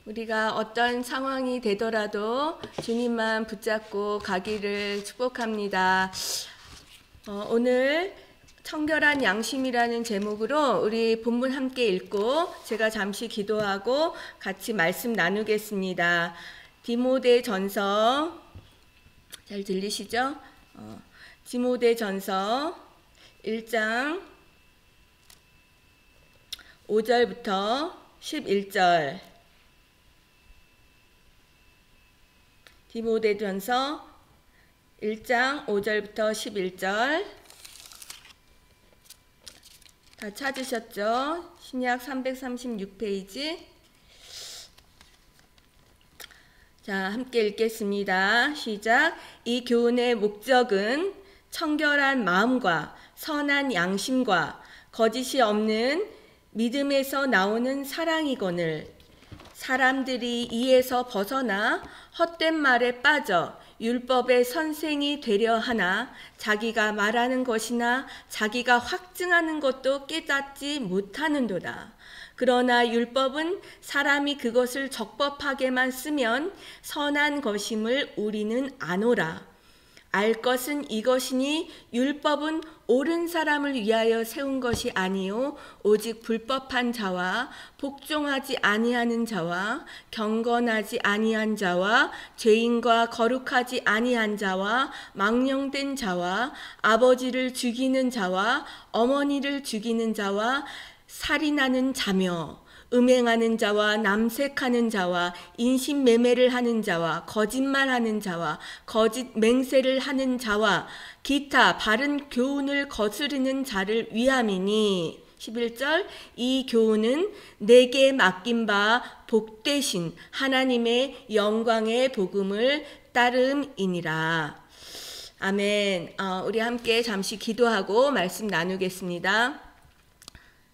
우리가 어떤 상황이 되더라도 주님만 붙잡고 가기를 축복합니다. 오늘 청결한 양심이라는 제목으로 우리 본문 함께 읽고 제가 잠시 기도하고 같이 말씀 나누겠습니다. 디모데전서 잘 들리시죠? 디모데전서 1장 5절부터 11절. 디모데전서 1장 5절부터 11절. 다 찾으셨죠? 신약 336페이지. 자, 함께 읽겠습니다. 시작. 이 교훈의 목적은 청결한 마음과 선한 양심과 거짓이 없는 믿음에서 나오는 사랑이거늘 사람들이 이에서 벗어나 헛된 말에 빠져 율법의 선생이 되려 하나 자기가 말하는 것이나 자기가 확증하는 것도 깨닫지 못하는도다. 그러나 율법은 사람이 그것을 적법하게만 쓰면 선한 것임을 우리는 아노라. 알 것은 이것이니 율법은 옳은 사람을 위하여 세운 것이 아니요 오직 불법한 자와 복종하지 아니하는 자와 경건하지 아니한 자와 죄인과 거룩하지 아니한 자와 망령된 자와 아버지를 죽이는 자와 어머니를 죽이는 자와 살인하는 자며 음행하는 자와 남색하는 자와 인신매매를 하는 자와 거짓말하는 자와 거짓 맹세를 하는 자와 기타 바른 교훈을 거스르는 자를 위함이니 11절 이 교훈은 내게 맡긴 바 복되신 하나님의 영광의 복음을 따름이니라. 아멘. 우리 함께 잠시 기도하고 말씀 나누겠습니다.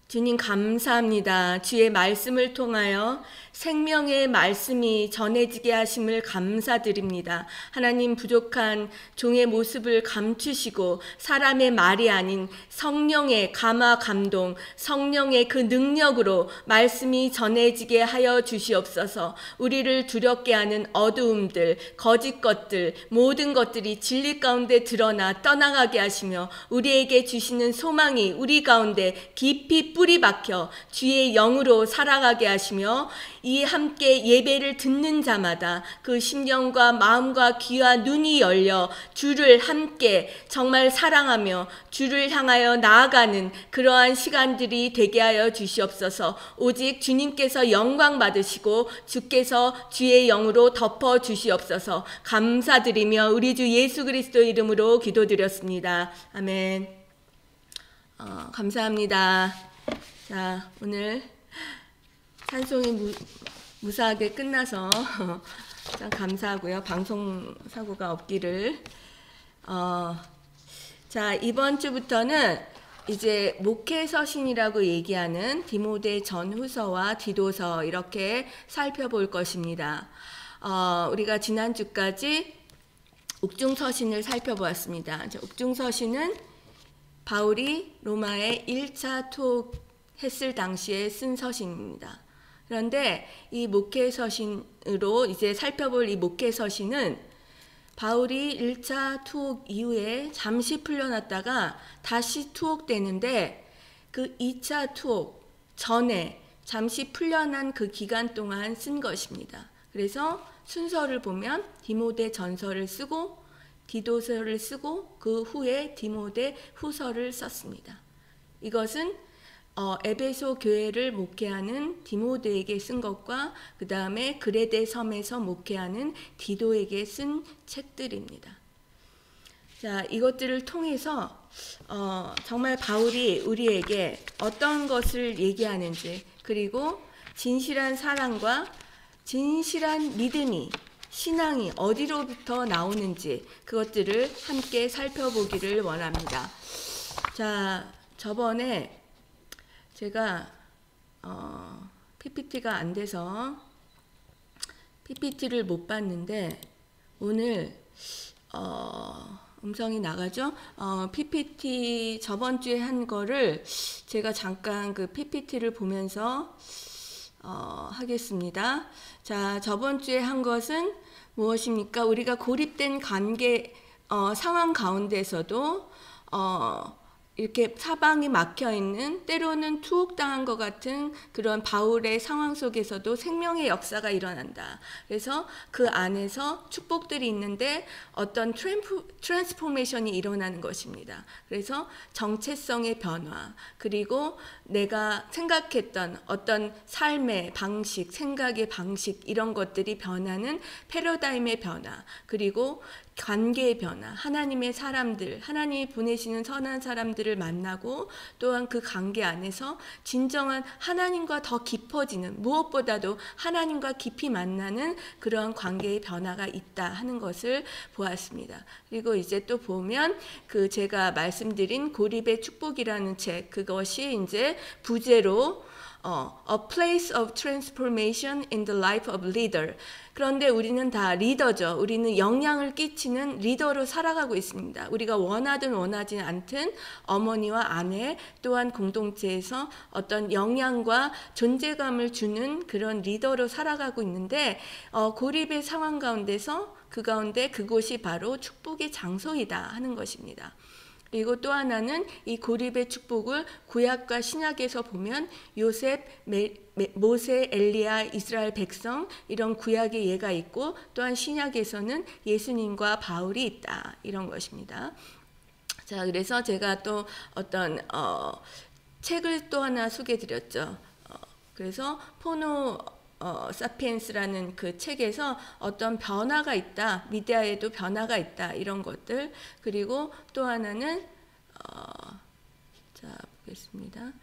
주님 감사합니다. 주의 말씀을 통하여 생명의 말씀이 전해지게 하심을 감사드립니다. 하나님 부족한 종의 모습을 감추시고 사람의 말이 아닌 성령의 감화 감동, 성령의 그 능력으로 말씀이 전해지게 하여 주시옵소서. 우리를 두렵게 하는 어두움들, 거짓 것들, 모든 것들이 진리 가운데 드러나 떠나가게 하시며 우리에게 주시는 소망이 우리 가운데 깊이 뿌리 박혀 주의 영으로 살아가게 하시며 이 함께 예배를 듣는 자마다 그 심령과 마음과 귀와 눈이 열려 주를 함께 정말 사랑하며 주를 향하여 나아가는 그러한 시간들이 되게 하여 주시옵소서. 오직 주님께서 영광 받으시고 주께서 주의 영으로 덮어 주시옵소서. 감사드리며 우리 주 예수 그리스도 이름으로 기도드렸습니다. 아멘. 감사합니다. 자, 오늘 찬송이 무사하게 끝나서 참 감사하고요. 방송 사고가 없기를. 자, 이번 주부터는 이제 목회 서신이라고 얘기하는 디모데 전후서와 디도서 이렇게 살펴볼 것입니다. 우리가 지난주까지 옥중서신을 살펴보았습니다. 옥중서신은 바울이 로마에 1차 투옥했을 당시에 쓴 서신입니다. 그런데 이 목회서신으로 이제 살펴볼 이 목회서신은 바울이 1차 투옥 이후에 잠시 풀려났다가 다시 투옥되는데 그 2차 투옥 전에 잠시 풀려난 그 기간 동안 쓴 것입니다. 그래서 순서를 보면 디모데 전서를 쓰고 디도서를 쓰고 그 후에 디모데 후서를 썼습니다. 이것은 에베소 교회를 목회하는 디모데에게 쓴 것과 그 다음에 그레데 섬에서 목회하는 디도에게 쓴 책들입니다. 자, 이것들을 통해서 정말 바울이 우리에게 어떤 것을 얘기하는지 그리고 진실한 사랑과 진실한 믿음이 신앙이 어디로부터 나오는지 그것들을 함께 살펴보기를 원합니다. 자, 저번에 제가 PPT가 안 돼서 PPT를 못 봤는데 오늘 음성이 나가죠? PPT 저번 주에 한 거를 제가 잠깐 그 PPT를 보면서 하겠습니다. 자, 저번 주에 한 것은 무엇입니까? 우리가 고립된 관계 상황 가운데서도 이렇게 사방이 막혀 있는, 때로는 투옥당한 것 같은 그런 바울의 상황 속에서도 생명의 역사가 일어난다. 그래서 그 안에서 축복들이 있는데 어떤 트랜스포메이션이 일어나는 것입니다. 그래서 정체성의 변화, 그리고 내가 생각했던 어떤 삶의 방식, 생각의 방식, 이런 것들이 변하는 패러다임의 변화, 그리고 관계의 변화, 하나님의 사람들, 하나님이 보내시는 선한 사람들을 만나고, 또한 그 관계 안에서 진정한 하나님과 더 깊어지는, 무엇보다도 하나님과 깊이 만나는 그러한 관계의 변화가 있다 하는 것을 보았습니다. 그리고 이제 또 보면 그 제가 말씀드린 고립의 축복이라는 책, 그것이 이제 부제로 A place of transformation in the life of leader. 그런데 우리는 다 리더죠. 우리는 영향을 끼치는 리더로 살아가고 있습니다. 우리가 원하든 원하지 않든 어머니와 아내, 또한 공동체에서 어떤 영향과 존재감을 주는 그런 리더로 살아가고 있는데, 고립의 상황 가운데서 그 가운데 그곳이 바로 축복의 장소이다 하는 것입니다. 그리고 또 하나는 이 고립의 축복을 구약과 신약에서 보면 요셉, 모세, 엘리야, 이스라엘 백성, 이런 구약의 예가 있고, 또한 신약에서는 예수님과 바울이 있다 이런 것입니다. 자, 그래서 제가 또 어떤 책을 또 하나 소개드렸죠. 그래서 포노 사피엔스라는 그 책에서 어떤 변화가 있다, 미디어에도 변화가 있다 이런 것들, 그리고 또 하나는 자 보겠습니다.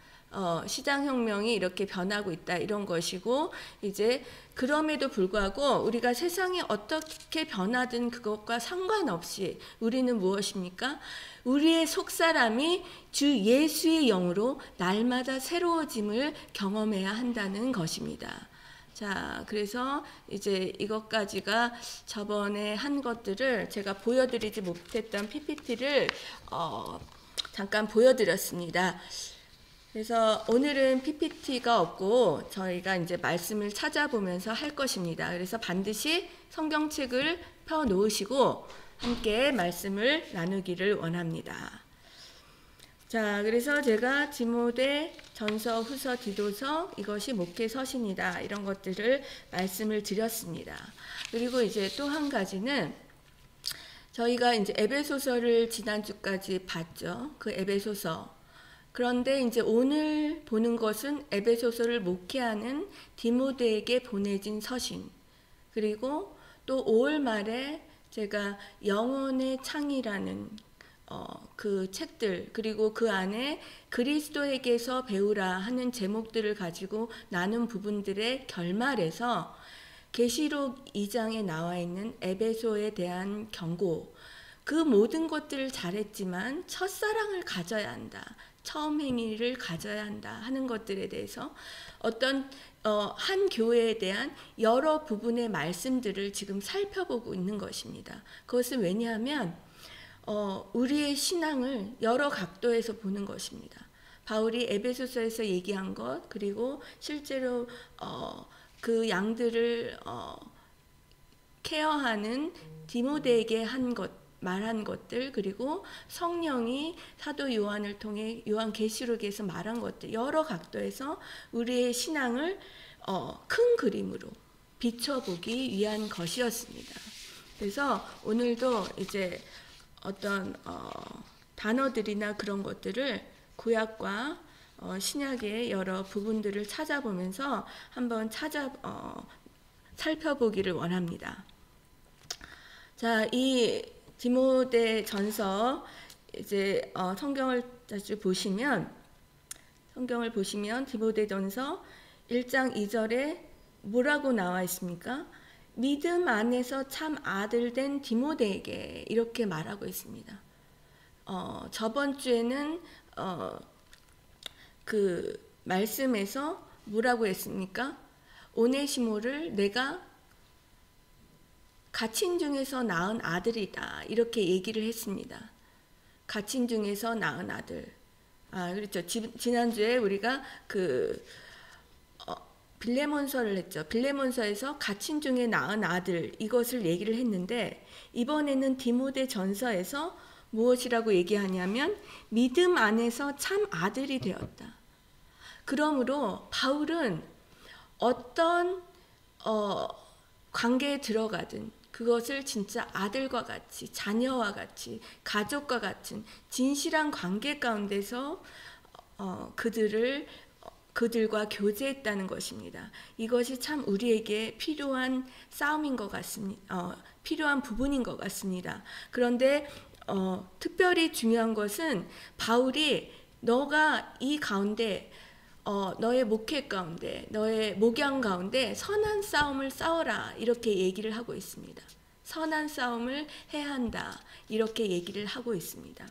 시장혁명이 이렇게 변하고 있다 이런 것이고, 이제 그럼에도 불구하고 우리가 세상이 어떻게 변하든 그것과 상관없이 우리는 무엇입니까? 우리의 속사람이 주 예수의 영으로 날마다 새로워짐을 경험해야 한다는 것입니다. 자, 그래서 이제 이것까지가 저번에 한 것들을 제가 보여드리지 못했던 PPT를 잠깐 보여드렸습니다. 그래서 오늘은 PPT가 없고 저희가 이제 말씀을 찾아보면서 할 것입니다. 그래서 반드시 성경책을 펴 놓으시고 함께 말씀을 나누기를 원합니다. 자, 그래서 제가 디모데 전서, 후서, 디도서, 이것이 목회 서신이다 이런 것들을 말씀을 드렸습니다. 그리고 이제 또 한 가지는 저희가 이제 에베소서를 지난주까지 봤죠. 그 에베소서. 그런데 이제 오늘 보는 것은 에베소서를 목회하는 디모데에게 보내진 서신, 그리고 또 5월 말에 제가 영혼의 창이라는 그 책들, 그리고 그 안에 그리스도에게서 배우라 하는 제목들을 가지고 나눈 부분들의 결말에서 계시록 2장에 나와 있는 에베소에 대한 경고, 그 모든 것들을 잘했지만 첫사랑을 가져야 한다, 처음 행위를 가져야 한다 하는 것들에 대해서 어떤 한 교회에 대한 여러 부분의 말씀들을 지금 살펴보고 있는 것입니다. 그것은 왜냐하면 우리의 신앙을 여러 각도에서 보는 것입니다. 바울이 에베소서에서 얘기한 것, 그리고 실제로 그 양들을 케어하는 디모데에게 한 것, 말한 것들, 그리고 성령이 사도 요한을 통해 요한계시록에서 말한 것들, 여러 각도에서 우리의 신앙을 큰 그림으로 비춰보기 위한 것이었습니다. 그래서 오늘도 이제 어떤 단어들이나 그런 것들을 구약과 신약의 여러 부분들을 찾아보면서 한번 살펴보기를 원합니다. 자, 이 디모데 전서 이제 성경을 보시면 디모데 전서 1장 2절에 뭐라고 나와 있습니까? 믿음 안에서 참 아들 된 디모데에게 이렇게 말하고 있습니다. 저번 주에는 그 말씀에서 뭐라고 했습니까? 오네시모를 내가 갇힌 중에서 낳은 아들이다 이렇게 얘기를 했습니다. 갇힌 중에서 낳은 아들. 그렇죠. 지난주에 우리가 그 빌레몬서를 했죠. 빌레몬서에서 갇힌 중에 낳은 아들 이것을 얘기를 했는데 이번에는 디모데 전서에서 무엇이라고 얘기하냐면 믿음 안에서 참 아들이 되었다. 그러므로 바울은 어떤 관계에 들어가든 그것을 진짜 아들과 같이 자녀와 같이 가족과 같은 진실한 관계 가운데서 그들과 교제했다는 것입니다. 이것이 참 우리에게 필요한 싸움인 것 같습니다. 필요한 부분인 것 같습니다. 그런데 특별히 중요한 것은 바울이 너가 이 가운데 너의 목회 가운데 너의 목양 가운데 선한 싸움을 싸워라 이렇게 얘기를 하고 있습니다. 선한 싸움을 해야 한다 이렇게 얘기를 하고 있습니다.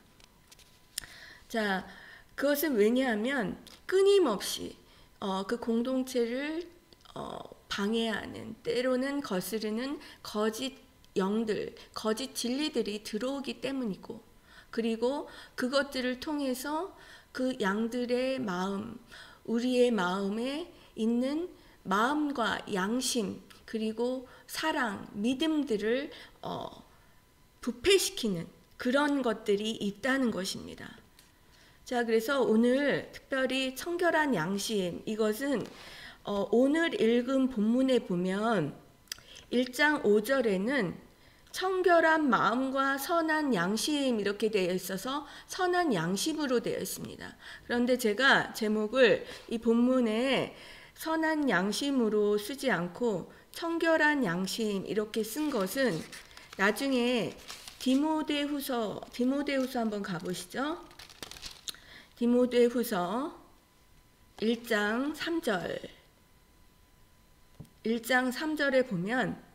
자, 그것은 왜냐하면 끊임없이 그 공동체를 방해하는 때로는 거스르는 거짓 영들, 거짓 진리들이 들어오기 때문이고 그리고 그것들을 통해서 그 양들의 마음, 우리의 마음에 있는 마음과 양심 그리고 사랑, 믿음들을 부패시키는 그런 것들이 있다는 것입니다. 자, 그래서 오늘 특별히 청결한 양심 이것은 오늘 읽은 본문에 보면 1장 5절에는 청결한 마음과 선한 양심 이렇게 되어 있어서 선한 양심으로 되어 있습니다. 그런데 제가 제목을 이 본문에 선한 양심으로 쓰지 않고 청결한 양심 이렇게 쓴 것은 나중에 디모데후서 한번 가보시죠. 디모데후서 1장 3절에 보면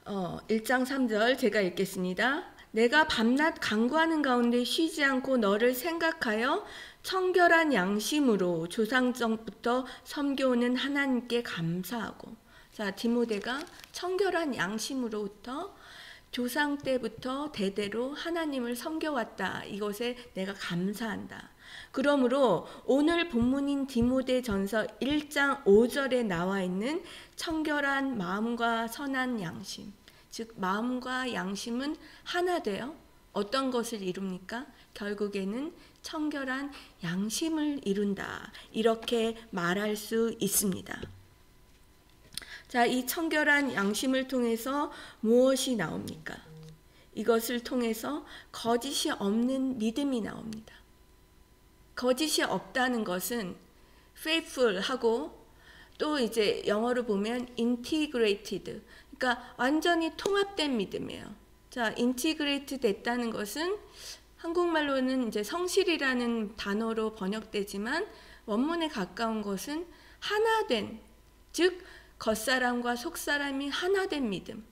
1장 3절 제가 읽겠습니다. 내가 밤낮 간구하는 가운데 쉬지 않고 너를 생각하여 청결한 양심으로 조상적부터 섬겨오는 하나님께 감사하고. 자, 디모데가 청결한 양심으로부터 조상 때부터 대대로 하나님을 섬겨왔다. 이것에 내가 감사한다. 그러므로 오늘 본문인 디모데 전서 1장 5절에 나와 있는 청결한 마음과 선한 양심, 즉 마음과 양심은 하나 되어 어떤 것을 이룹니까? 결국에는 청결한 양심을 이룬다. 이렇게 말할 수 있습니다. 자, 이 청결한 양심을 통해서 무엇이 나옵니까? 이것을 통해서 거짓이 없는 믿음이 나옵니다. 거짓이 없다는 것은 faithful하고 또 이제 영어로 보면 integrated, 그러니까 완전히 통합된 믿음이에요. 자, integrate 됐다는 것은 한국말로는 이제 성실이라는 단어로 번역되지만 원문에 가까운 것은 하나된, 즉 겉사람과 속사람이 하나된 믿음,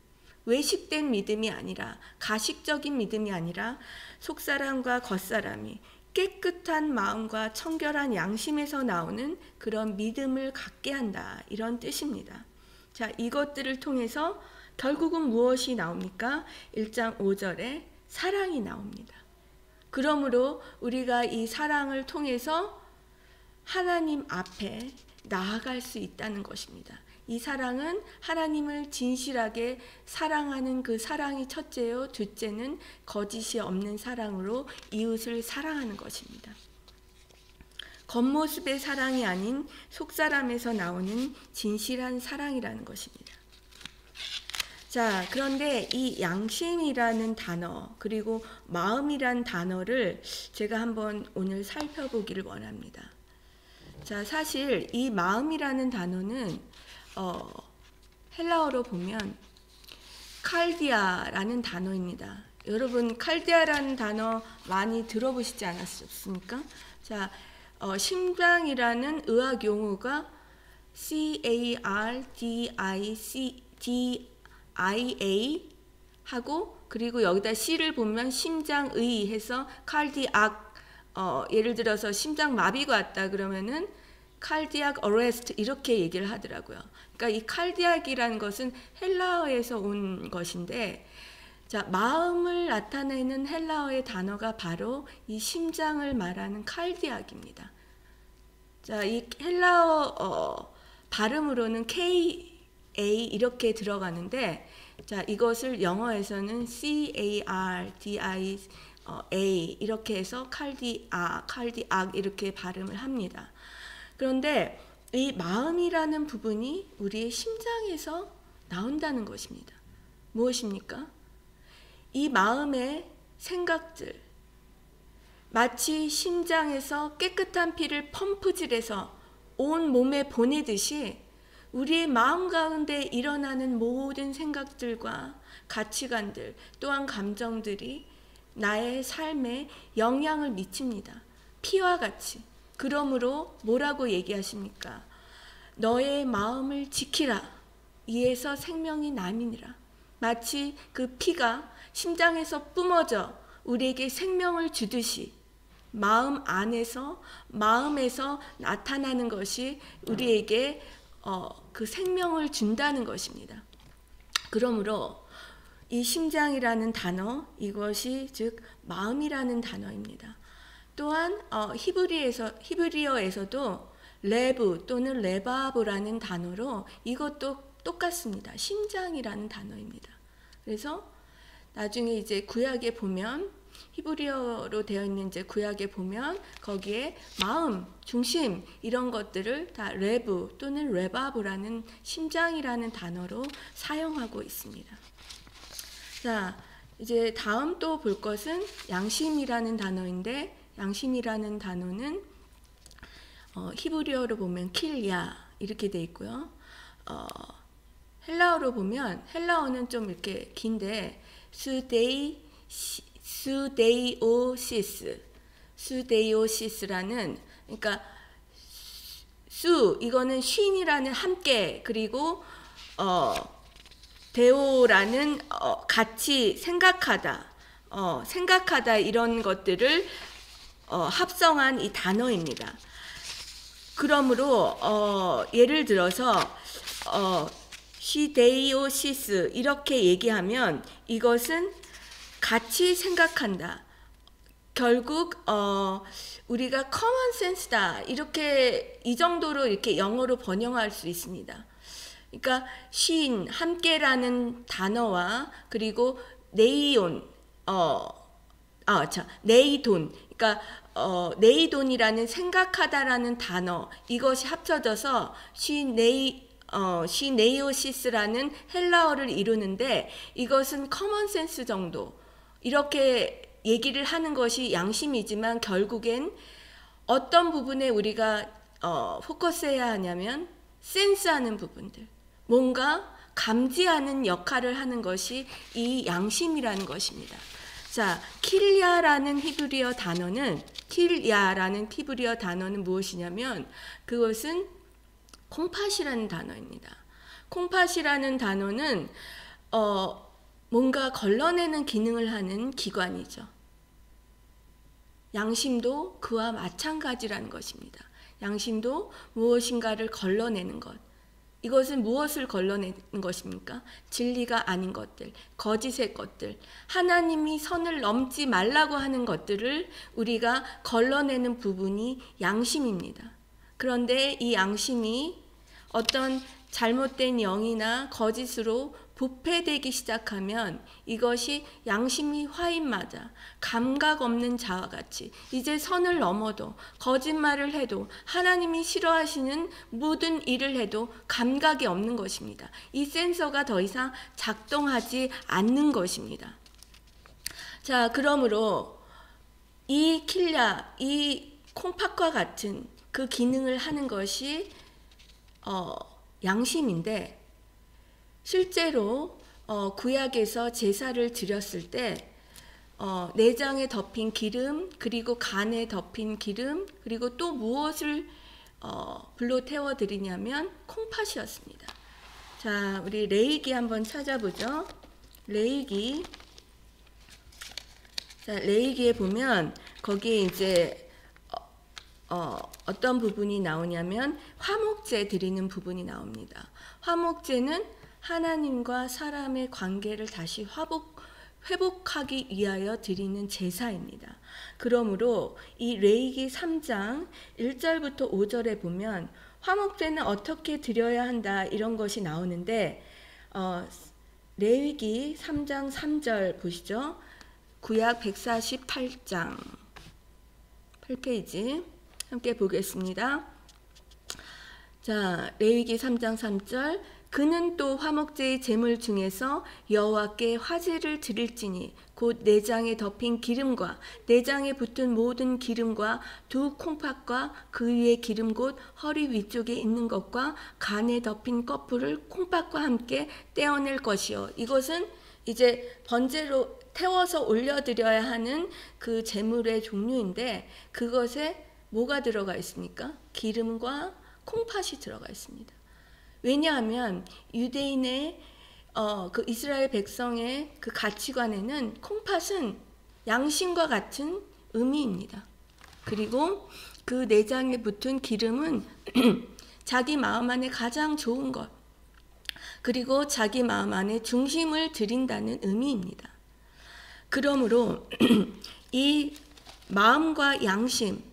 외식된 믿음이 아니라 가식적인 믿음이 아니라 속사람과 겉사람이 깨끗한 마음과 청결한 양심에서 나오는 그런 믿음을 갖게 한다. 이런 뜻입니다. 자, 이것들을 통해서 결국은 무엇이 나옵니까? 1장 5절에 사랑이 나옵니다. 그러므로 우리가 이 사랑을 통해서 하나님 앞에 나아갈 수 있다는 것입니다. 이 사랑은 하나님을 진실하게 사랑하는 그 사랑이 첫째요, 둘째는 거짓이 없는 사랑으로 이웃을 사랑하는 것입니다. 겉모습의 사랑이 아닌 속사람에서 나오는 진실한 사랑이라는 것입니다. 자, 그런데 이 양심이라는 단어 그리고 마음이란 단어를 제가 한번 오늘 살펴보기를 원합니다. 자, 사실 이 마음이라는 단어는 헬라어로 보면 칼디아라는 단어입니다. 여러분 칼디아라는 단어 많이 들어보시지 않았습니까? 자, 심장이라는 의학 용어가 CARDIA 하고 그리고 여기다 C를 보면 심장의 해서 칼디악, 예를 들어서 심장 마비가 왔다 그러면은 칼디악 어레스트 이렇게 얘기를 하더라고요. 그러니까 이 칼디악이라는 것은 헬라어에서 온 것인데, 자, 마음을 나타내는 헬라어의 단어가 바로 이 심장을 말하는 칼디악입니다. 자, 이 헬라어 발음으로는 KA 이렇게 들어가는데, 자, 이것을 영어에서는 CARDIA 이렇게 해서 칼디악 이렇게 발음을 합니다. 그런데 이 마음이라는 부분이 우리의 심장에서 나온다는 것입니다. 무엇입니까? 이 마음의 생각들, 마치 심장에서 깨끗한 피를 펌프질해서 온 몸에 보내듯이 우리의 마음 가운데 일어나는 모든 생각들과 가치관들, 또한 감정들이 나의 삶에 영향을 미칩니다. 피와 같이. 그러므로 뭐라고 얘기하십니까? 너의 마음을 지키라. 이에서 생명이 남이니라. 마치 그 피가 심장에서 뿜어져 우리에게 생명을 주듯이 마음에서 나타나는 것이 우리에게 그 생명을 준다는 것입니다. 그러므로 이 심장이라는 단어, 이것이 즉 마음이라는 단어입니다. 또한 히브리어에서도 레브 또는 레바브라는 단어로 이것도 똑같습니다. 심장이라는 단어입니다. 그래서 나중에 이제 구약에 보면, 히브리어로 되어 있는 이제 구약에 보면 거기에 마음, 중심 이런 것들을 다 레브 또는 레바브라는 심장이라는 단어로 사용하고 있습니다. 자, 이제 다음 또 볼 것은 양심이라는 단어인데, 양심이라는 단어는 히브리어로 보면 킬야 이렇게 돼 있고요. 헬라어로 보면, 헬라어는 좀 이렇게 긴데 수데이오시스라는, 그러니까 이거는 쉰이라는 함께, 그리고 데오라는 같이 생각하다, 이런 것들을 합성한 이 단어입니다. 그러므로 예를 들어서 시데이오시스 이렇게 얘기하면 이것은 같이 생각한다. 결국 우리가 커먼 센스다. 이렇게 이 정도로 이렇게 영어로 번역할 수 있습니다. 그러니까 쉰 함께라는 단어와 그리고 네이돈, 그러니까 네이돈이라는 생각하다라는 단어, 이것이 합쳐져서 시네이오시스라는 헬라어를 이루는데, 이것은 커먼 센스 정도 이렇게 얘기를 하는 것이 양심이지만, 결국엔 어떤 부분에 우리가 포커스해야 하냐면 센스하는 부분들, 뭔가 감지하는 역할을 하는 것이 이 양심이라는 것입니다. 자, 킬야라는 히브리어 단어는 무엇이냐면, 그것은 콩팥이라는 단어입니다. 콩팥이라는 단어는 뭔가 걸러내는 기능을 하는 기관이죠. 양심도 그와 마찬가지라는 것입니다. 양심도 무엇인가를 걸러내는 것. 이것은 무엇을 걸러내는 것입니까? 진리가 아닌 것들, 거짓의 것들, 하나님이 선을 넘지 말라고 하는 것들을 우리가 걸러내는 부분이 양심입니다. 그런데 이 양심이 어떤 잘못된 영이나 거짓으로 부패되기 시작하면 이것이 양심이 화인마다 감각 없는 자와 같이 이제 선을 넘어도, 거짓말을 해도, 하나님이 싫어하시는 모든 일을 해도 감각이 없는 것입니다. 이 센서가 더 이상 작동하지 않는 것입니다. 자, 그러므로 이 킬야, 이 콩팥과 같은 그 기능을 하는 것이 양심인데, 실제로 구약에서 제사를 드렸을 때 내장에 덮인 기름, 그리고 간에 덮인 기름, 그리고 또 무엇을 불로 태워 드리냐면 콩팥이었습니다. 자, 우리 레위기 한번 찾아보죠. 레위기. 자, 레위기에 보면 거기에 이제 어떤 부분이 나오냐면 화목제 드리는 부분이 나옵니다. 화목제는 하나님과 사람의 관계를 다시 회복하기 위하여 드리는 제사입니다. 그러므로 이 레위기 3장 1절부터 5절에 보면 화목제는 어떻게 드려야 한다 이런 것이 나오는데 레위기 3장 3절 보시죠. 구약 148장 8페이지 함께 보겠습니다. 자, 레위기 3장 3절 그는 또 화목제의 제물 중에서 여호와께 화제를 드릴지니 곧 내장에 덮인 기름과 내장에 붙은 모든 기름과 두 콩팥과 그 위에 기름 곧 허리 위쪽에 있는 것과 간에 덮인 꺼풀을 콩팥과 함께 떼어낼 것이요. 이것은 이제 번제로 태워서 올려드려야 하는 그 제물의 종류인데 그것에 뭐가 들어가 있습니까? 기름과 콩팥이 들어가 있습니다. 왜냐하면 유대인의 그 이스라엘 백성의 그 가치관에는 콩팥은 양심과 같은 의미입니다. 그리고 그 내장에 붙은 기름은 자기 마음 안에 가장 좋은 것, 그리고 자기 마음 안에 중심을 드린다는 의미입니다. 그러므로 이 마음과 양심,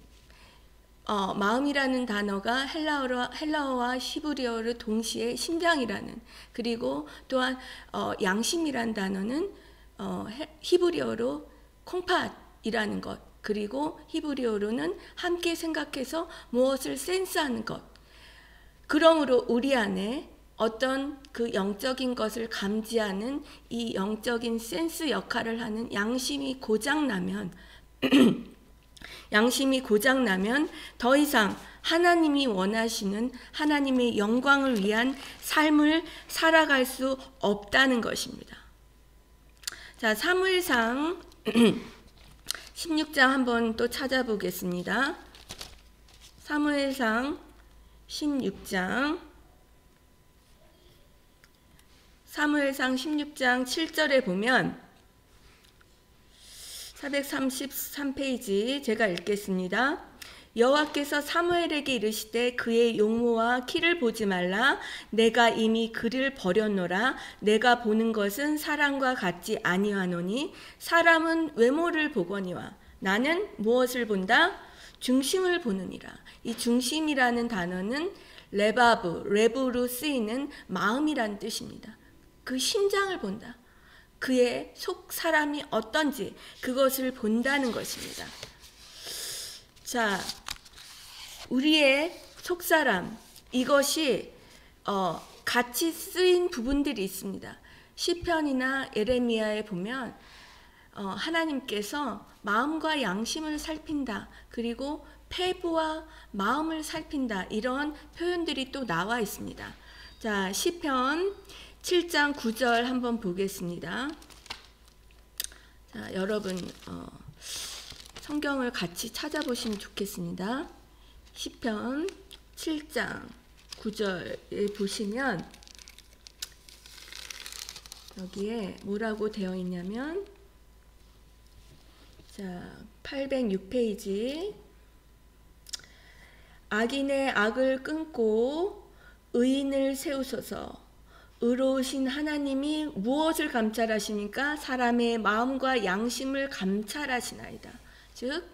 마음이라는 단어가 헬라어와 히브리어를 동시에 심장이라는, 그리고 또한 양심이라는 단어는 히브리어로 콩팥이라는 것, 그리고 히브리어로는 함께 생각해서 무엇을 센스하는 것. 그러므로 우리 안에 어떤 그 영적인 것을 감지하는 이 영적인 센스 역할을 하는 양심이 고장나면 더 이상 하나님이 원하시는 하나님의 영광을 위한 삶을 살아갈 수 없다는 것입니다. 자, 사무엘상 16장 한번 또 찾아보겠습니다. 사무엘상 16장 7절에 보면 433페이지 제가 읽겠습니다. 여호와께서 사무엘에게 이르시되 그의 용모와 키를 보지 말라. 내가 이미 그를 버렸노라. 내가 보는 것은 사람과 같지 아니하노니 사람은 외모를 보거니와 나는 무엇을 본다? 중심을 보느니라. 이 중심이라는 단어는 레브로 쓰이는 마음이란 뜻입니다. 그 심장을 본다. 그의 속 사람이 어떤지 그것을 본다는 것입니다. 자, 우리의 속 사람, 이것이 같이 쓰인 부분들이 있습니다. 시편이나 예레미야에 보면 하나님께서 마음과 양심을 살핀다, 그리고 폐부와 마음을 살핀다, 이런 표현들이 또 나와 있습니다. 자, 시편 7장 9절 한번 보겠습니다. 자, 여러분 성경을 같이 찾아보시면 좋겠습니다. 시편 7장 9절에 보시면 여기에 뭐라고 되어 있냐면, 자, 806페이지 악인의 악을 끊고 의인을 세우소서. 의로우신 하나님이 무엇을 감찰하십니까? 사람의 마음과 양심을 감찰하시나이다. 즉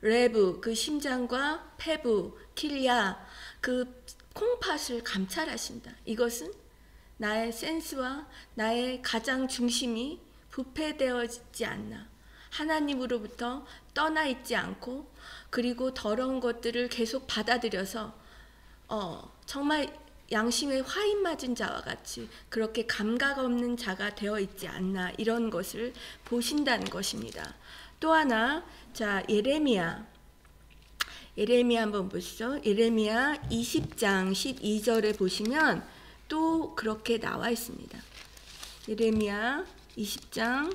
레브, 그 심장과 폐부, 킬야, 그 콩팥을 감찰하신다. 이것은 나의 센스와 나의 가장 중심이 부패되어지지 않나, 하나님으로부터 떠나 있지 않고, 그리고 더러운 것들을 계속 받아들여서 정말 양심의 화인 맞은 자와 같이 그렇게 감각 없는 자가 되어 있지 않나, 이런 것을 보신다는 것입니다. 또 하나, 자, 예레미야 한번 보시죠. 예레미야 20장 12절에 보시면 또 그렇게 나와 있습니다. 예레미야 20장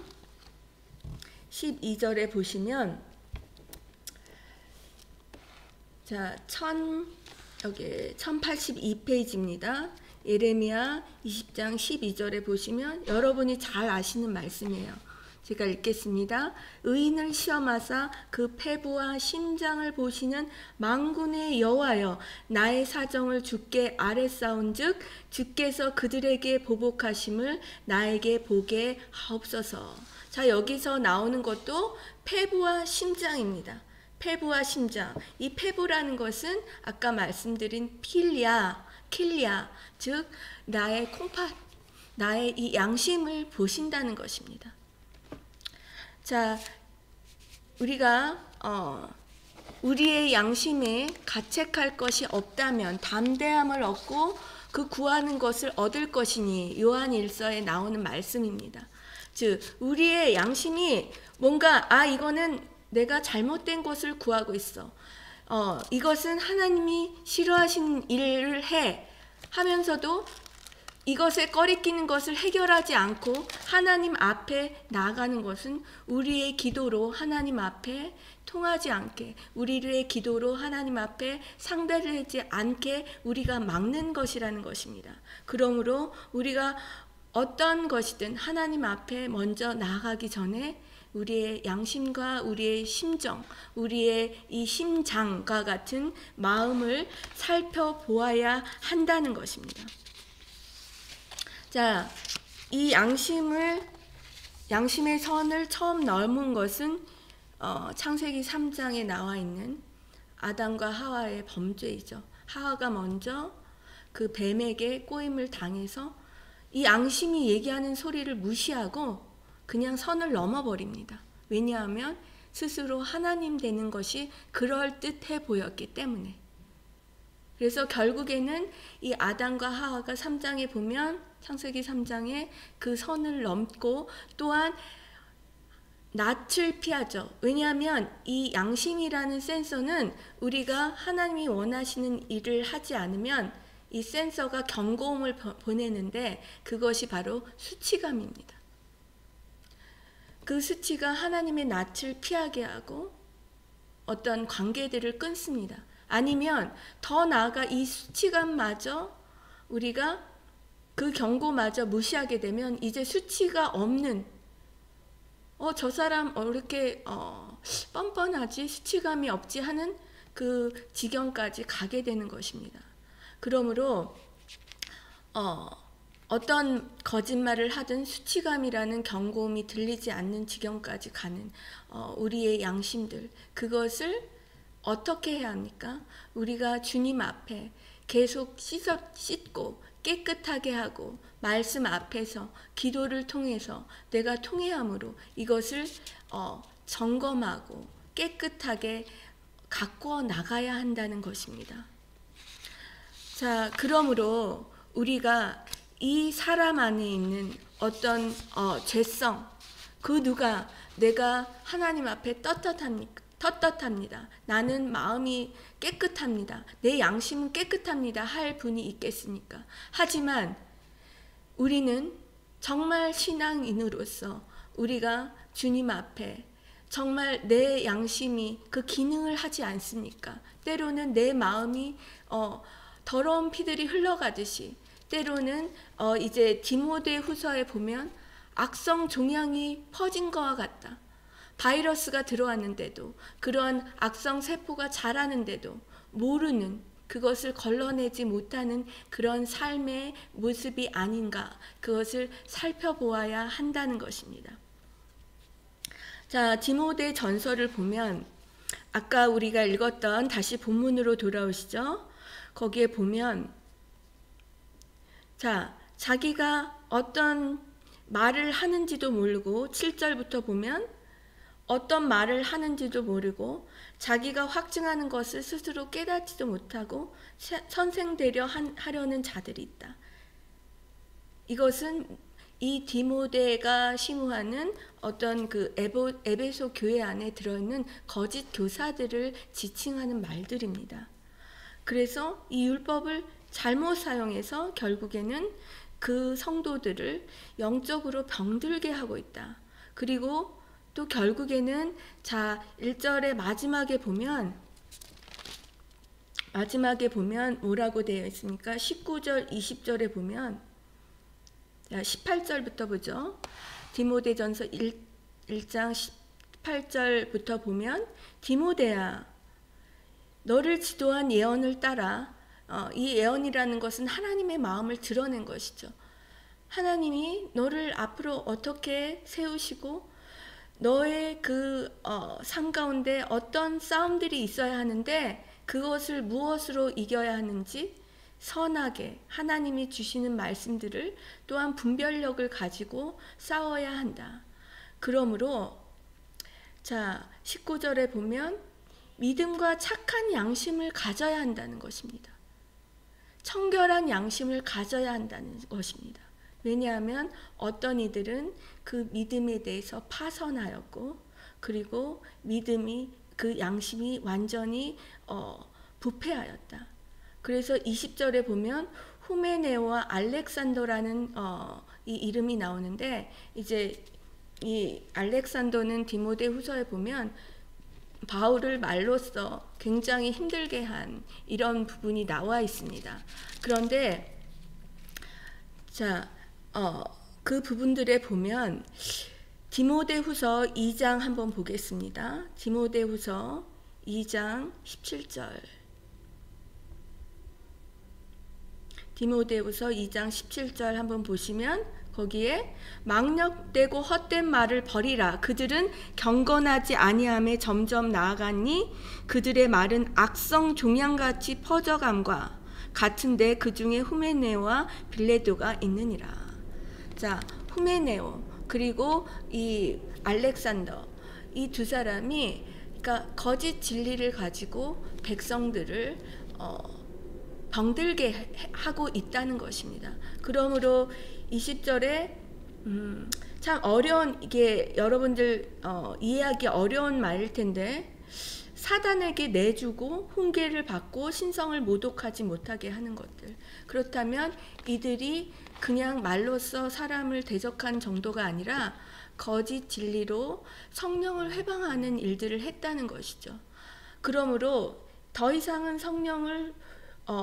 12절에 보시면, 자, 여기 1082페이지입니다. 예레미야 20장 12절에 보시면 여러분이 잘 아시는 말씀이에요. 제가 읽겠습니다. 의인을 시험하사 그 패부와 심장을 보시는 만군의 여호와여, 나의 사정을 주께 아뢰싸운즉 주께서 그들에게 보복하심을 나에게 보게 하옵소서. 자, 여기서 나오는 것도 패부와 심장입니다. 패부와 심장. 이 패부라는 것은 아까 말씀드린 킬리아, 즉 나의 콩팥, 나의 이 양심을 보신다는 것입니다. 자, 우리가 우리의 양심에 가책할 것이 없다면 담대함을 얻고 그 구하는 것을 얻을 것이니, 요한 1서에 나오는 말씀입니다. 즉 우리의 양심이 뭔가 이거는 내가 잘못된 것을 구하고 있어, 이것은 하나님이 싫어하시는 일을 해 하면서도 이것에 꺼리끼는 것을 해결하지 않고 하나님 앞에 나아가는 것은 우리의 기도로 하나님 앞에 통하지 않게, 우리의 기도로 하나님 앞에 상대되지 않게 우리가 막는 것이라는 것입니다. 그러므로 우리가 어떤 것이든 하나님 앞에 먼저 나아가기 전에 우리의 양심과 우리의 심정, 우리의 이 심장과 같은 마음을 살펴보아야 한다는 것입니다. 자, 이 양심의 선을 처음 넘은 것은 창세기 3장에 나와 있는 아담과 하와의 범죄이죠. 하와가 먼저 그 뱀에게 꼬임을 당해서 이 양심이 얘기하는 소리를 무시하고 그냥 선을 넘어버립니다. 왜냐하면 스스로 하나님 되는 것이 그럴듯해 보였기 때문에. 그래서 결국에는 이 아담과 하와가 3장에 보면, 창세기 3장에 그 선을 넘고 또한 낯을 피하죠. 왜냐하면 이 양심이라는 센서는 우리가 하나님이 원하시는 일을 하지 않으면 이 센서가 경고음을 보내는데, 그것이 바로 수치감입니다. 그 수치가 하나님의 낯을 피하게 하고 어떤 관계들을 끊습니다. 아니면 더 나아가 이 수치감마저, 우리가 그 경고마저 무시하게 되면 이제 수치가 없는, 저 사람 이렇게 뻔뻔하지, 수치감이 없지 하는 그 지경까지 가게 되는 것입니다. 그러므로 어떤 거짓말을 하든 수치감이라는 경고음이 들리지 않는 지경까지 가는 우리의 양심들, 그것을 어떻게 해야 합니까? 우리가 주님 앞에 계속 씻고 깨끗하게 하고 말씀 앞에서 기도를 통해서 내가 통회함으로 이것을 점검하고 깨끗하게 가꾸어 나가야 한다는 것입니다. 자, 그러므로 우리가 이 사람 안에 있는 어떤 죄성, 그 누가 내가 하나님 앞에 떳떳합니다. 나는 마음이 깨끗합니다. 내 양심은 깨끗합니다. 할 분이 있겠습니까? 하지만 우리는 정말 신앙인으로서 우리가 주님 앞에 정말 내 양심이 그 기능을 하지 않습니까? 때로는 내 마음이 더러운 피들이 흘러가듯이, 때로는 이제 디모데 후서에 보면 악성 종양이 퍼진 것과 같다. 바이러스가 들어왔는데도, 그런 악성 세포가 자라는데도 모르는, 그것을 걸러내지 못하는 그런 삶의 모습이 아닌가, 그것을 살펴보아야 한다는 것입니다. 자, 디모데 전서를 보면 아까 우리가 읽었던, 다시 본문으로 돌아오시죠. 거기에 보면, 자, 자기가 어떤 말을 하는지도 모르고, 7절부터 보면 어떤 말을 하는지도 모르고 자기가 확증하는 것을 스스로 깨닫지도 못하고 선생되려 하려는 자들이 있다. 이것은 이 디모데가 심우하는 어떤 그 에베소 교회 안에 들어있는 거짓 교사들을 지칭하는 말들입니다. 그래서 이 율법을 잘못 사용해서 결국에는 그 성도들을 영적으로 병들게 하고 있다. 그리고 또 결국에는, 자, 1절의 마지막에 보면 뭐라고 되어 있습니까? 19절, 20절에 보면, 18절부터 보죠. 디모데전서 1장 18절부터 보면 디모데야 너를 지도한 예언을 따라 이 예언이라는 것은 하나님의 마음을 드러낸 것이죠. 하나님이 너를 앞으로 어떻게 세우시고 너의 그 삶 가운데 어떤 싸움들이 있어야 하는데 그것을 무엇으로 이겨야 하는지 선하게 하나님이 주시는 말씀들을 또한 분별력을 가지고 싸워야 한다. 그러므로 자 19절에 보면 믿음과 착한 양심을 가져야 한다는 것입니다. 청결한 양심을 가져야 한다는 것입니다. 왜냐하면 어떤 이들은 그 믿음에 대해서 파선하였고 그리고 믿음이 그 양심이 완전히 부패하였다. 그래서 20절에 보면 후메네오와 알렉산더라는 이 이름이 나오는데 이제 이 알렉산더는 디모데후서에 보면 바울을 말로써 굉장히 힘들게 한 이런 부분이 나와 있습니다. 그런데 자, 그 부분들에 보면 디모데후서 2장 한번 보겠습니다. 디모데후서 2장 17절. 디모데후서 2장 17절 한번 보시면 거기에 망령되고 헛된 말을 버리라. 그들은 경건하지 아니함에 점점 나아가니 그들의 말은 악성 종양같이 퍼져감과 같은데 그 중에 후메네오와 빌레도가 있느니라. 자, 후메네오 그리고 이 알렉산더 이 두 사람이 그러니까 거짓 진리를 가지고 백성들을 병들게 하고 있다는 것입니다. 그러므로 20절에 참 어려운 이게 여러분들 이해하기 어려운 말일 텐데 사단에게 내주고 훈계를 받고 신성을 모독하지 못하게 하는 것들. 그렇다면 이들이 그냥 말로써 사람을 대적한 정도가 아니라 거짓 진리로 성령을 회방하는 일들을 했다는 것이죠. 그러므로 더 이상은 성령을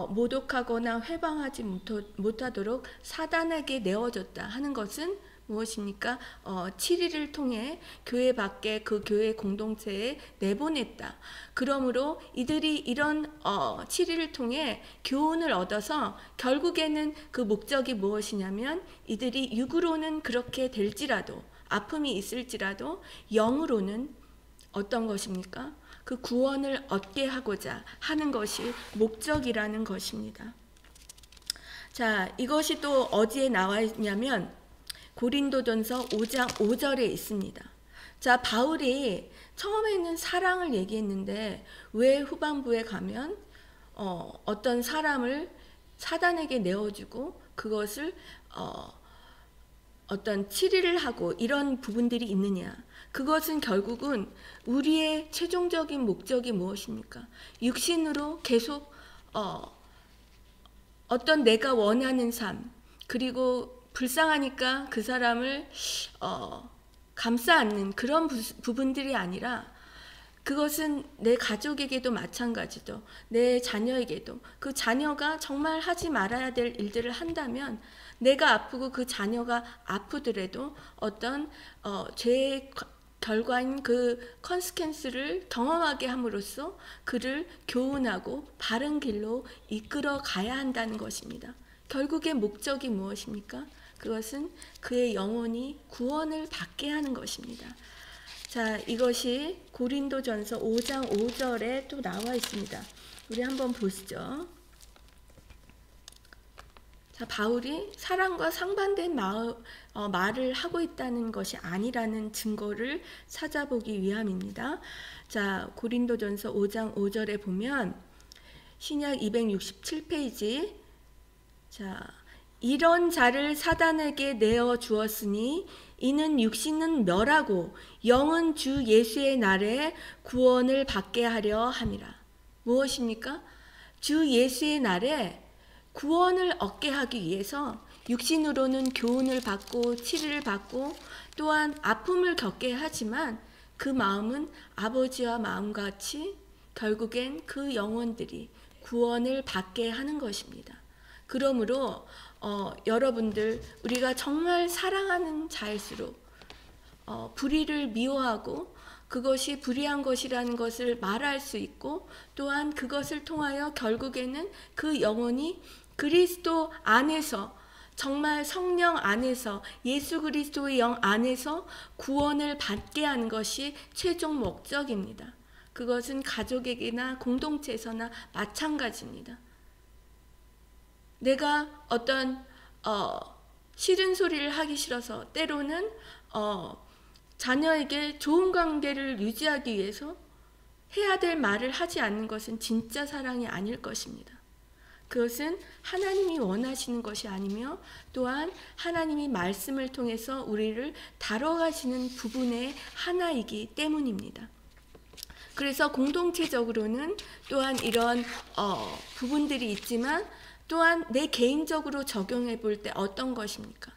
모독하거나 회방하지 못하도록 사단에게 내어줬다 하는 것은 무엇입니까? 7일을 통해 교회 밖에 그 교회 공동체에 내보냈다. 그러므로 이들이 이런 7일을 통해 교훈을 얻어서 결국에는 그 목적이 무엇이냐면 이들이 육으로는 그렇게 될지라도 아픔이 있을지라도 영으로는 어떤 것입니까? 그 구원을 얻게 하고자 하는 것이 목적이라는 것입니다. 자, 이것이 또 어디에 나와 있냐면 고린도전서 5장 5절에 있습니다. 자, 바울이 처음에는 사랑을 얘기했는데 왜 후반부에 가면 어떤 사람을 사단에게 내어주고 그것을 어떤 치리를 하고 이런 부분들이 있느냐? 그것은 결국은 우리의 최종적인 목적이 무엇입니까? 육신으로 계속 어떤 내가 원하는 삶 그리고 불쌍하니까 그 사람을 감싸 안는 그런 부분들이 아니라 그것은 내 가족에게도 마찬가지도 내 자녀에게도 그 자녀가 정말 하지 말아야 될 일들을 한다면 내가 아프고 그 자녀가 아프더라도 어떤 죄의 결과인 그 컨스퀀스를 경험하게 함으로써 그를 교훈하고 바른 길로 이끌어 가야 한다는 것입니다. 결국의 목적이 무엇입니까? 그것은 그의 영혼이 구원을 받게 하는 것입니다. 자, 이것이 고린도전서 5장 5절에 또 나와 있습니다. 우리 한번 보시죠. 자, 바울이 사랑과 상반된 말을 하고 있다는 것이 아니라는 증거를 찾아보기 위함입니다. 자, 고린도전서 5장 5절에 보면 신약 267페이지 자, 이런 자를 사단에게 내어 주었으니 이는 육신은 멸하고 영은 주 예수의 날에 구원을 받게 하려 함이라. 무엇입니까? 주 예수의 날에 구원을 얻게 하기 위해서 육신으로는 교훈을 받고 치료를 받고 또한 아픔을 겪게 하지만 그 마음은 아버지와 마음같이 결국엔 그 영혼들이 구원을 받게 하는 것입니다. 그러므로 여러분들 우리가 정말 사랑하는 자일수록 불의를 미워하고 그것이 불의한 것이라는 것을 말할 수 있고, 또한 그것을 통하여 결국에는 그 영혼이 그리스도 안에서, 정말 성령 안에서, 예수 그리스도의 영 안에서 구원을 받게 하는 것이 최종 목적입니다. 그것은 가족에게나 공동체에서나 마찬가지입니다. 내가 어떤 싫은 소리를 하기 싫어서 때로는 자녀에게 좋은 관계를 유지하기 위해서 해야 될 말을 하지 않는 것은 진짜 사랑이 아닐 것입니다. 그것은 하나님이 원하시는 것이 아니며, 또한 하나님이 말씀을 통해서 우리를 다뤄가시는 부분의 하나이기 때문입니다. 그래서 공동체적으로는 또한 이런 부분들이 있지만, 또한 내 개인적으로 적용해 볼 때 어떤 것입니까?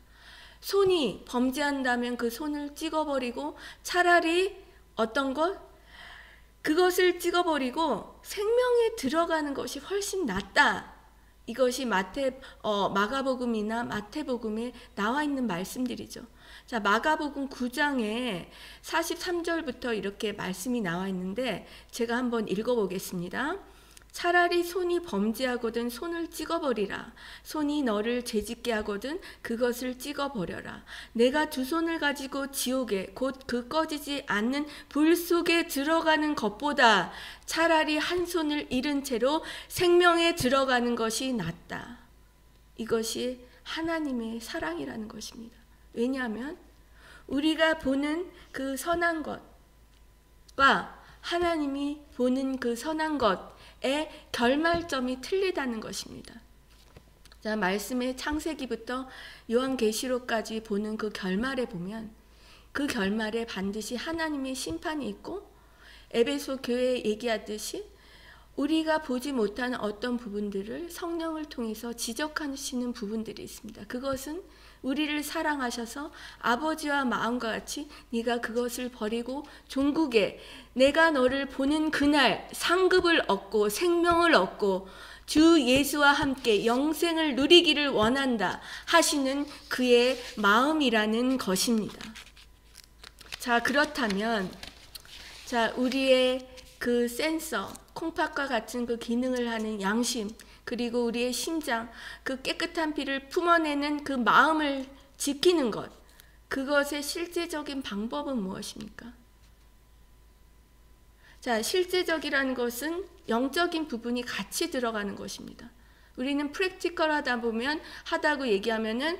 손이 범죄한다면 그 손을 찍어버리고, 차라리 어떤 것? 그것을 찍어버리고 생명에 들어가는 것이 훨씬 낫다. 이것이 마가복음이나 마태복음에 나와 있는 말씀들이죠. 자, 마가복음 9장에 43절부터 이렇게 말씀이 나와 있는데 제가 한번 읽어보겠습니다. 차라리 손이 범죄하거든 손을 찍어버리라. 손이 너를 죄짓게 하거든 그것을 찍어버려라. 내가 두 손을 가지고 지옥에 곧 그 꺼지지 않는 불 속에 들어가는 것보다 차라리 한 손을 잃은 채로 생명에 들어가는 것이 낫다. 이것이 하나님의 사랑이라는 것입니다. 왜냐하면 우리가 보는 그 선한 것과 하나님이 보는 그 선한 것의 결말점이 틀리다는 것입니다. 자, 말씀의 창세기부터 요한계시록까지 보는 그 결말에 보면 그 결말에 반드시 하나님의 심판이 있고, 에베소 교회에 얘기하듯이 우리가 보지 못하는 어떤 부분들을 성령을 통해서 지적하시는 부분들이 있습니다. 그것은 우리를 사랑하셔서 아버지와 마음과 같이 네가 그것을 버리고 종국에 내가 너를 보는 그날 상급을 얻고 생명을 얻고 주 예수와 함께 영생을 누리기를 원한다 하시는 그의 마음이라는 것입니다. 자, 그렇다면 우리의 그 센서, 콩팥과 같은 그 기능을 하는 양심, 그리고 우리의 심장, 그 깨끗한 피를 품어내는 그 마음을 지키는 것, 그것의 실제적인 방법은 무엇입니까? 자, 실제적이라는 것은 영적인 부분이 같이 들어가는 것입니다. 우리는 프랙티컬 하다고 얘기하면은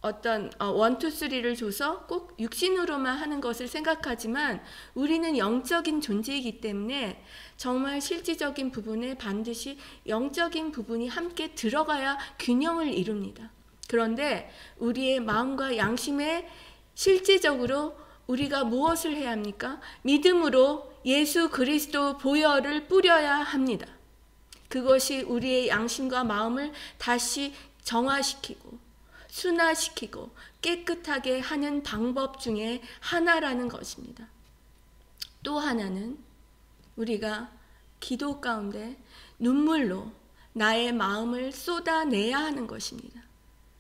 어떤 1, 2, 3를 줘서 꼭 육신으로만 하는 것을 생각하지만 우리는 영적인 존재이기 때문에 정말 실질적인 부분에 반드시 영적인 부분이 함께 들어가야 균형을 이룹니다. 그런데 우리의 마음과 양심에 실제적으로 우리가 무엇을 해야 합니까? 믿음으로 예수 그리스도 보혈을 뿌려야 합니다. 그것이 우리의 양심과 마음을 다시 정화시키고 순화시키고 깨끗하게 하는 방법 중에 하나라는 것입니다. 또 하나는 우리가 기도 가운데 눈물로 나의 마음을 쏟아내야 하는 것입니다.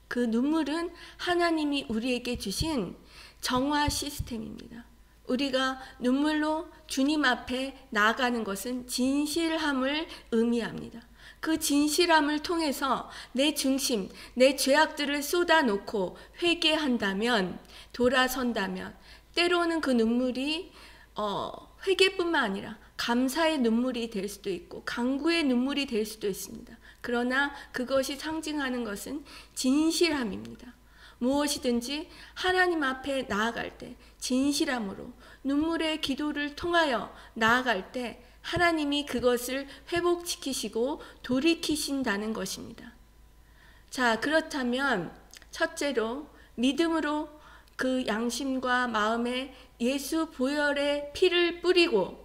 그 눈물은 하나님이 우리에게 주신 정화 시스템입니다. 우리가 눈물로 주님 앞에 나아가는 것은 진실함을 의미합니다. 그 진실함을 통해서 내 중심, 내 죄악들을 쏟아놓고 회개한다면, 돌아선다면 때로는 그 눈물이 회개뿐만 아니라 감사의 눈물이 될 수도 있고 간구의 눈물이 될 수도 있습니다. 그러나 그것이 상징하는 것은 진실함입니다. 무엇이든지 하나님 앞에 나아갈 때 진실함으로 눈물의 기도를 통하여 나아갈 때 하나님이 그것을 회복시키시고 돌이키신다는 것입니다. 자, 그렇다면 첫째로 믿음으로 그 양심과 마음에 예수 보혈의 피를 뿌리고,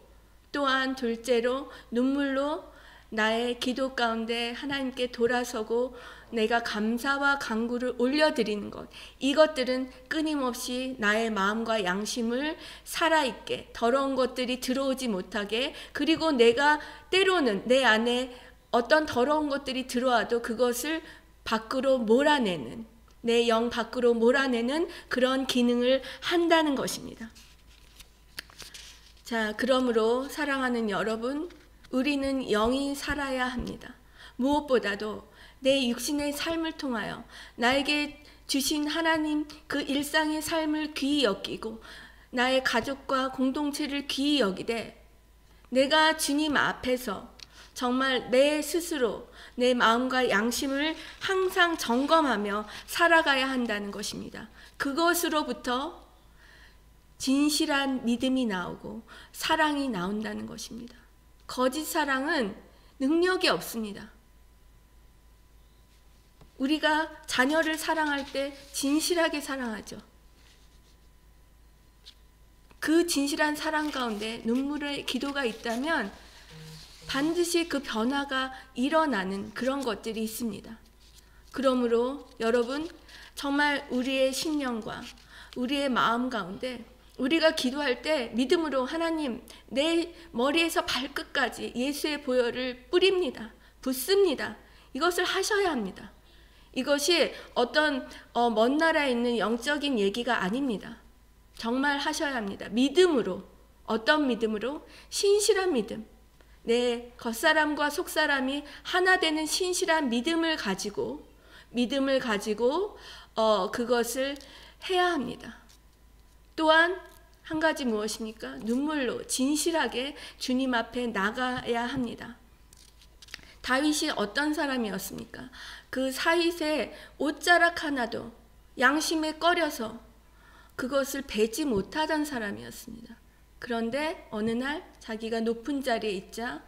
또한 둘째로 눈물로 나의 기도 가운데 하나님께 돌아서고 내가 감사와 간구를 올려드리는 것, 이것들은 끊임없이 나의 마음과 양심을 살아있게, 더러운 것들이 들어오지 못하게, 그리고 내가 때로는 내 안에 어떤 더러운 것들이 들어와도 그것을 밖으로 몰아내는, 내 영 밖으로 몰아내는 그런 기능을 한다는 것입니다. 자, 그러므로 사랑하는 여러분, 우리는 영이 살아야 합니다. 무엇보다도 내 육신의 삶을 통하여 나에게 주신 하나님 그 일상의 삶을 귀히 여기고 나의 가족과 공동체를 귀히 여기되 내가 주님 앞에서 정말 내 스스로 내 마음과 양심을 항상 점검하며 살아가야 한다는 것입니다. 그것으로부터 진실한 믿음이 나오고 사랑이 나온다는 것입니다. 거짓 사랑은 능력이 없습니다. 우리가 자녀를 사랑할 때 진실하게 사랑하죠. 그 진실한 사랑 가운데 눈물의 기도가 있다면 반드시 그 변화가 일어나는 그런 것들이 있습니다. 그러므로 여러분, 정말 우리의 심령과 우리의 마음 가운데 우리가 기도할 때 믿음으로 하나님, 내 머리에서 발끝까지 예수의 보혈을 뿌립니다. 붓습니다. 이것을 하셔야 합니다. 이것이 어떤 먼 나라에 있는 영적인 얘기가 아닙니다. 정말 하셔야 합니다. 믿음으로. 어떤 믿음으로? 신실한 믿음. 내 겉사람과 속사람이 하나 되는 신실한 믿음을 가지고 그것을 해야 합니다. 또한 한 가지 무엇입니까? 눈물로 진실하게 주님 앞에 나가야 합니다. 다윗이 어떤 사람이었습니까? 그 사윗의 옷자락 하나도 양심에 꺼려서 그것을 베지 못하던 사람이었습니다. 그런데 어느 날 자기가 높은 자리에 있자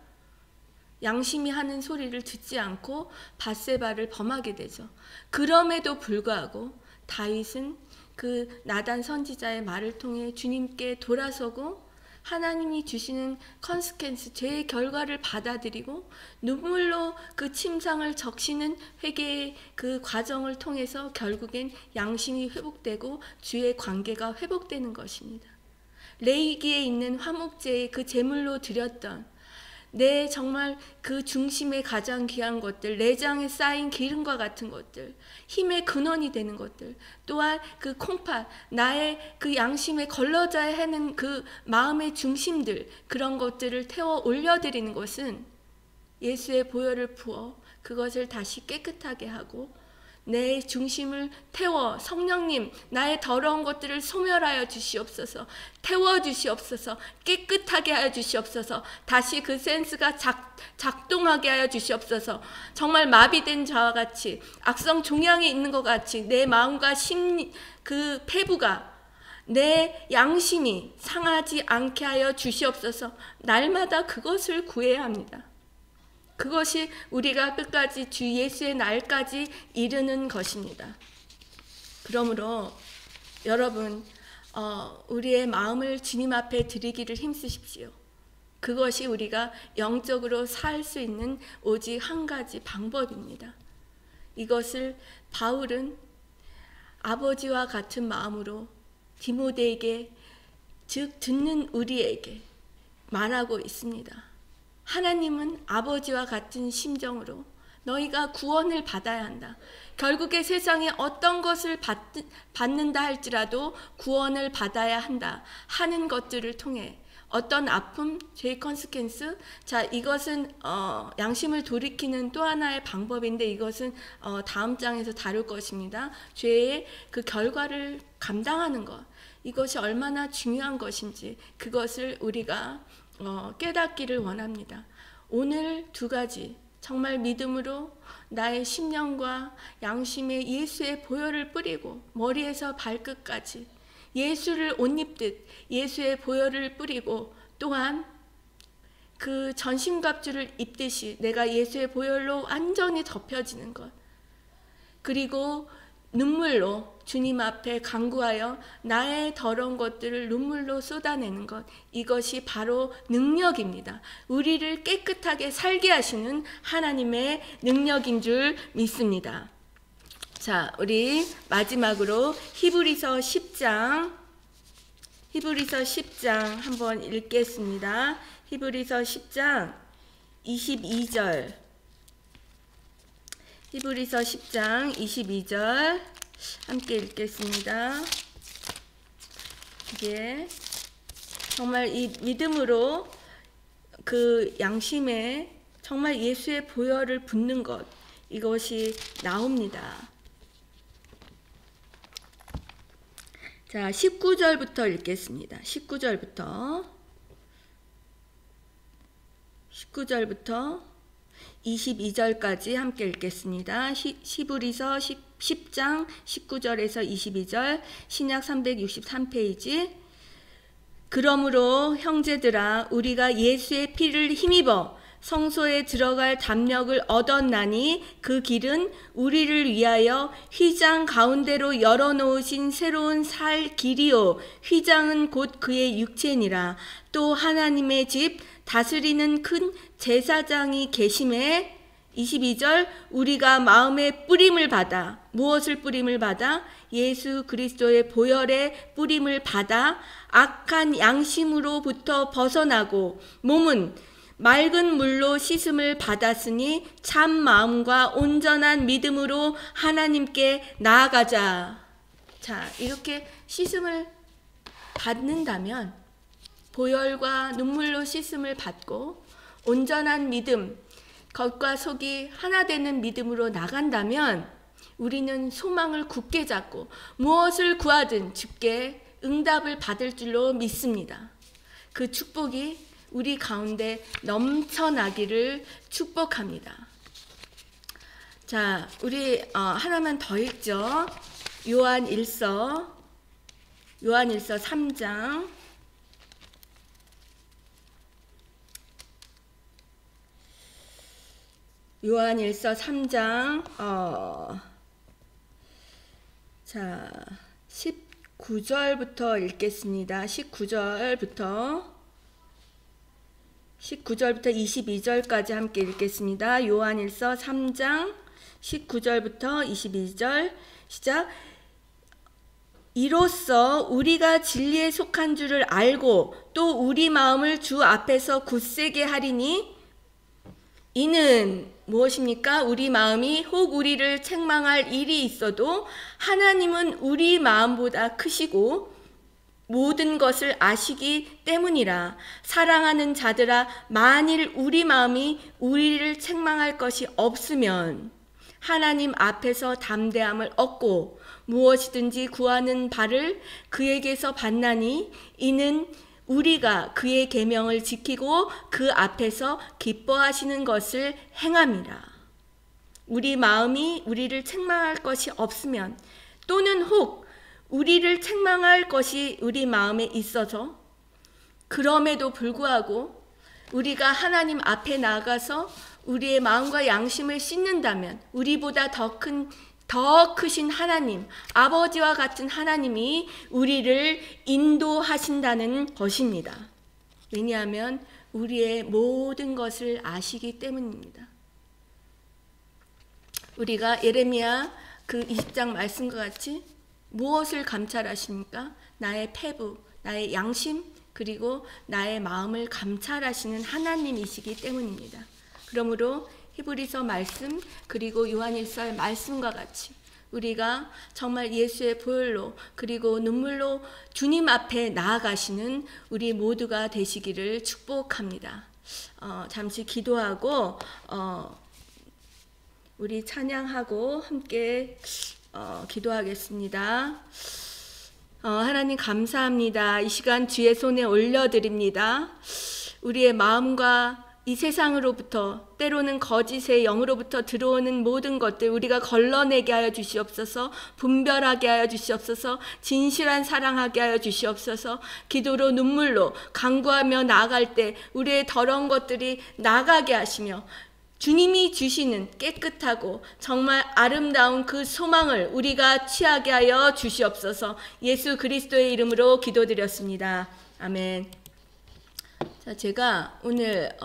양심이 하는 소리를 듣지 않고 밧세바를 범하게 되죠. 그럼에도 불구하고 다윗은 그 나단 선지자의 말을 통해 주님께 돌아서고 하나님이 주시는 컨시퀀스, 죄의 결과를 받아들이고 눈물로 그 침상을 적시는 회개의 그 과정을 통해서 결국엔 양심이 회복되고 주의 관계가 회복되는 것입니다. 레위기에 있는 화목제의 그 제물로 드렸던 내 정말 그 중심에 가장 귀한 것들, 내장에 쌓인 기름과 같은 것들, 힘의 근원이 되는 것들, 또한 그 콩팥, 나의 그 양심에 걸러져야 하는 그 마음의 중심들, 그런 것들을 태워 올려드리는 것은 예수의 보혈을 부어 그것을 다시 깨끗하게 하고 내 중심을 태워 성령님 나의 더러운 것들을 소멸하여 주시옵소서, 태워주시옵소서, 깨끗하게 하여 주시옵소서, 다시 그 센스가 작동하게 하여 주시옵소서. 정말 마비된 자와 같이 악성 종양이 있는 것 같이 내 마음과 심리 그 폐부가 내 양심이 상하지 않게 하여 주시옵소서. 날마다 그것을 구해야 합니다. 그것이 우리가 끝까지 주 예수의 날까지 이르는 것입니다. 그러므로 여러분, 우리의 마음을 주님 앞에 드리기를 힘쓰십시오. 그것이 우리가 영적으로 살 수 있는 오직 한 가지 방법입니다. 이것을 바울은 아버지와 같은 마음으로 디모데에게, 즉 듣는 우리에게 말하고 있습니다. 하나님은 아버지와 같은 심정으로 너희가 구원을 받아야 한다. 결국에 세상에 어떤 것을 받는다 할지라도 구원을 받아야 한다 하는 것들을 통해 어떤 아픔, 죄의 컨시퀀스, 자 이것은 양심을 돌이키는 또 하나의 방법인데 이것은 다음 장에서 다룰 것입니다. 죄의 그 결과를 감당하는 것, 이것이 얼마나 중요한 것인지 그것을 우리가 깨닫기를 원합니다. 오늘 두 가지 정말 믿음으로 나의 심령과 양심에 예수의 보혈을 뿌리고 머리에서 발끝까지 예수를 옷 입듯 예수의 보혈을 뿌리고 또한 그 전신갑주를 입듯이 내가 예수의 보혈로 완전히 덮여지는 것, 그리고 눈물로 주님 앞에 간구하여 나의 더러운 것들을 눈물로 쏟아내는 것, 이것이 바로 능력입니다. 우리를 깨끗하게 살게 하시는 하나님의 능력인 줄 믿습니다. 자, 우리 마지막으로 히브리서 10장 한번 읽겠습니다. 히브리서 10장 22절. 히브리서 10장 22절 함께 읽겠습니다. 이게 정말 이 믿음으로 그 양심에 정말 예수의 보혈을 붓는 것, 이것이 나옵니다. 자, 19절부터 읽겠습니다. 19절부터 22절까지 함께 읽겠습니다. 히브리서 10장 19절에서 22절, 신약 363페이지. 그러므로 형제들아, 우리가 예수의 피를 힘입어 성소에 들어갈 담력을 얻었나니 그 길은 우리를 위하여 휘장 가운데로 열어놓으신 새로운 살 길이요, 휘장은 곧 그의 육체니라. 또 하나님의 집 다스리는 큰 제사장이 계심에 22절, 우리가 마음의 뿌림을 받아, 무엇을 뿌림을 받아? 예수 그리스도의 보혈의 뿌림을 받아 악한 양심으로부터 벗어나고 몸은 맑은 물로 씻음을 받았으니 참 마음과 온전한 믿음으로 하나님께 나아가자. 자, 이렇게 씻음을 받는다면, 보혈과 눈물로 씻음을 받고 온전한 믿음, 겉과 속이 하나 되는 믿음으로 나간다면 우리는 소망을 굳게 잡고 무엇을 구하든 주께 응답을 받을 줄로 믿습니다. 그 축복이 우리 가운데 넘쳐나기를 축복합니다. 자, 우리 하나만 더 읽죠. 요한일서 3장 요한일서 3장 자, 19절부터 읽겠습니다. 19절부터 22절까지 함께 읽겠습니다. 요한일서 3장 19절부터 22절 시작. 이로써 우리가 진리에 속한 줄을 알고 또 우리 마음을 주 앞에서 굳세게 하리니, 이는 무엇입니까? 우리 마음이 혹 우리를 책망할 일이 있어도 하나님은 우리 마음보다 크시고 모든 것을 아시기 때문이라. 사랑하는 자들아, 만일 우리 마음이 우리를 책망할 것이 없으면 하나님 앞에서 담대함을 얻고 무엇이든지 구하는 바를 그에게서 받나니, 이는 우리가 그의 계명을 지키고 그 앞에서 기뻐하시는 것을 행함이라. 우리 마음이 우리를 책망할 것이 없으면, 또는 혹 우리를 책망할 것이 우리 마음에 있어서 그럼에도 불구하고 우리가 하나님 앞에 나가서 우리의 마음과 양심을 씻는다면 우리보다 더 크신 하나님, 아버지와 같은 하나님이 우리를 인도하신다는 것입니다. 왜냐하면 우리의 모든 것을 아시기 때문입니다. 우리가 예레미야 그 20장 말씀과 같이 무엇을 감찰하십니까? 나의 폐부, 나의 양심, 그리고 나의 마음을 감찰하시는 하나님이시기 때문입니다. 그러므로 히브리서 말씀, 그리고 요한일서의 말씀과 같이 우리가 정말 예수의 보혈로 그리고 눈물로 주님 앞에 나아가시는 우리 모두가 되시기를 축복합니다. 잠시 기도하고 우리 찬양하고 함께 기도하겠습니다. 하나님 감사합니다. 이 시간 주의 손에 올려드립니다. 우리의 마음과 이 세상으로부터, 때로는 거짓의 영으로부터 들어오는 모든 것들 우리가 걸러내게 하여 주시옵소서. 분별하게 하여 주시옵소서. 진실한 사랑하게 하여 주시옵소서. 기도로 눈물로 간구하며 나아갈 때 우리의 더러운 것들이 나가게 하시며 주님이 주시는 깨끗하고 정말 아름다운 그 소망을 우리가 취하게 하여 주시옵소서. 예수 그리스도의 이름으로 기도드렸습니다. 아멘. 자, 제가 오늘